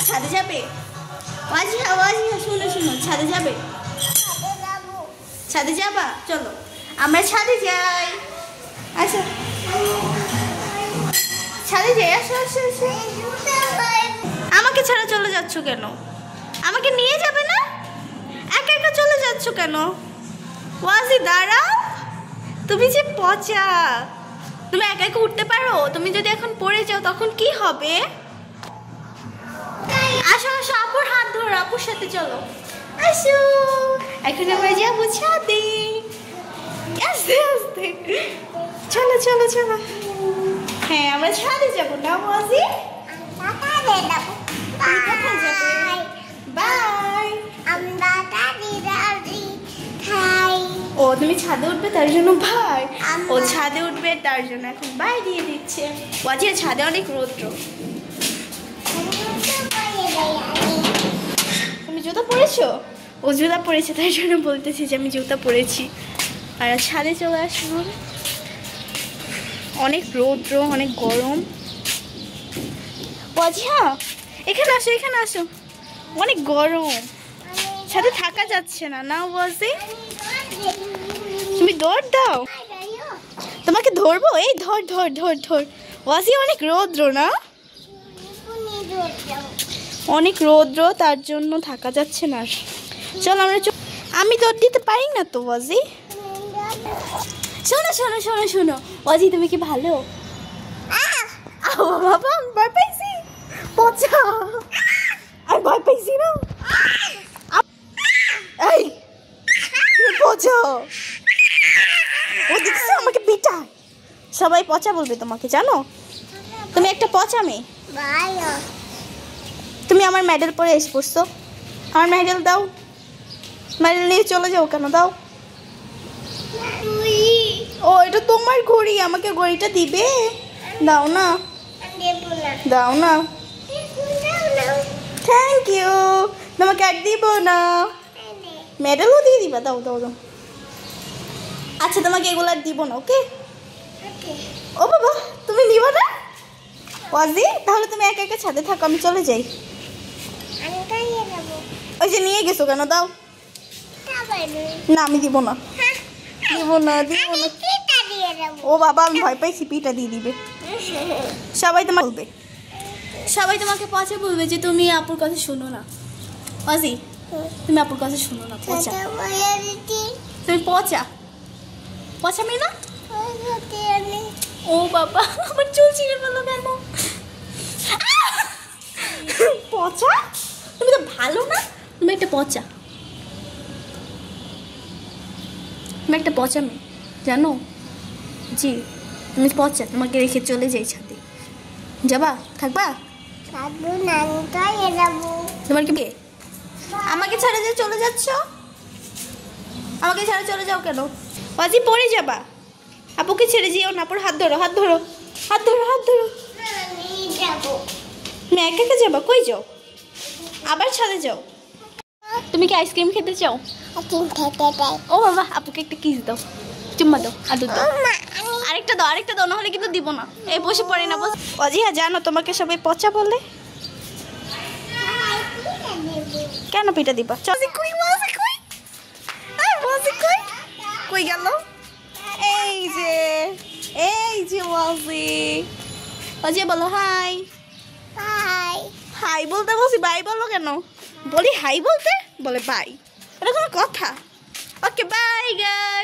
ছাদে যাবে? ওয়াজিহা ওয়াজিহা শোনো শোনো, ছাদে যাবে? ছাদে যাবা? চলো আমরা ছাদে যাই। আচ্ছা ছাদে যাই, আসো আসো আসো। আমাকে ছাড়া চলে যাচ্ছ কেন? আমাকে নিয়ে যাবে না? একা একা চলে যাচ্ছ কেন? ওয়াজি দাঁড়াও, তুমি যে পচা, তুমি একা একা উঠতে পারো? তুমি যদি এখন পড়ে যাও তখন কি হবে? আসো আসো, আপুর হাত ধরো, আপুর সাথে চলো। আসো, এখন আমরা যাবো ছাদে। আস্তে আস্তে চলো চলো চলো। হ্যাঁ আমরা ছাদে যাবো না ওয়াজি? বাই। ও তুমি ছাদে উঠবে তার জন্য ভাই, ও ছাদে উঠবে তার জন্য এখন বাই দিয়ে দিচ্ছে। ওয়াজি ছাদে অনেক রৌদ্র। তুমি জুতা পরেছো? ও জুতা পরেছে তাই জন্য বলতেছি যে আমি জুতা পরেছি। আর ছাদে চলে আসবো, অনেক রৌদ্র, অনেক গরম। ওয়াজিহা এখানে আসো, এখানে আসো, অনেক গরম, ছাদে থাকা যাচ্ছে না। না ওয়াজি তুমি দৌড় দাও, তোমাকে ধরবো? এই ধর ধর ধর ধর। ওয়াজি অনেক রৌদ্র না, অনেক রৌদ্র, তার জন্য থাকা যাচ্ছে না। চল আমরা, আমি দৌড় দিতে পারি না তো ওয়াজি। শোনো শোনো শোনো শোনো ওয়াজি, তুমি কি ভালো? বাবা আমি ভয় পাইছি, পচা আর ভয় পাইছি না। এই পচা, ও দেখছো আমাকে পিটা, সবাই পচা বলবে তোমাকে, জানো? তুমি একটা পচা মেয়ে। তুমি আমার মেডেল পরে এসে পড়ছো, আমার মেডেল দাও। মেডেল নিয়ে চলে যাও কেন? দাও। ও এটা তোমার ঘড়ি, আমাকে ঘড়িটা দিবে? দাও না, দাও না। থ্যাংক ইউ, তোমাকে আর দিব না, মেডেলও দিয়ে দিবা। দাও দাও দাও। আচ্ছা তোমাকে এগুলো আর দিব না, ওকে? ও বাবা তুমি নিবা না ওয়াজি? তাহলে তুমি একা একা ছাদে থাকো, আমি চলে যাই। ওই যে নিয়ে গেছো কেন? দাও না, আমি দিব না, দিব না, দিব না। ও বাবা আমি ভয় পাইছি, পিটা দিয়ে দিবে। সবাই তোমাকে বলবে, সবাই তোমাকে পচা বলবে যে তুমি আপুর কথা শোনো না। ওয়াজি তুমি আপুর কথা শোনো না, পচা তুমি, পচা পচা মেয়ে না? ও বাবা আমার চুল ছিঁড়ে ফেলো কেন? পচা, তুমি তো ভালো না, তুমি একটা পচা, তুমি একটা পচা মেয়ে, জানো? জি তুমি পচা, তোমাকে রেখে চলে যাই ছাদে। যাবা? থাকবা? তোমার কি বিয়ে? আমাকে ছাড়া যে চলে যাচ্ছ, আমাকে ছাড়া চলে যাও কেন? ওয়াজি পড়ে যাবা, আপুকে ছেড়ে যেও না। পর হাত ধরো, হাত ধরো, হাত ধরো, হাত ধরো। তুমি একা একা যাবা? কই যাও? আবার ছাদে যাও। তুমি কি আইসক্রিম খেতে চাও? ও বাবা আপুকে একটা কিস দাও, চুম্মা দাও, আদর দাও। আরেকটা দাও, আরেকটা দাও, নাহলে কিন্তু দিব না। এই বসে পড়ে না বস। ওয়াজিহা জানো তোমাকে সবাই পচা বলে কেন? পিটা দিবা? কই ওয়াজি, কই ওয়াজি, কই কই গেল? এই যে, এই যে ওয়াজি। ওয়াজি বলো হাই। হাই হাই বলতে বলছি, বাই বলো কেন? বলি হাই বলতে, বলে বাই, এটা কোনো কথা? Okay bye guys.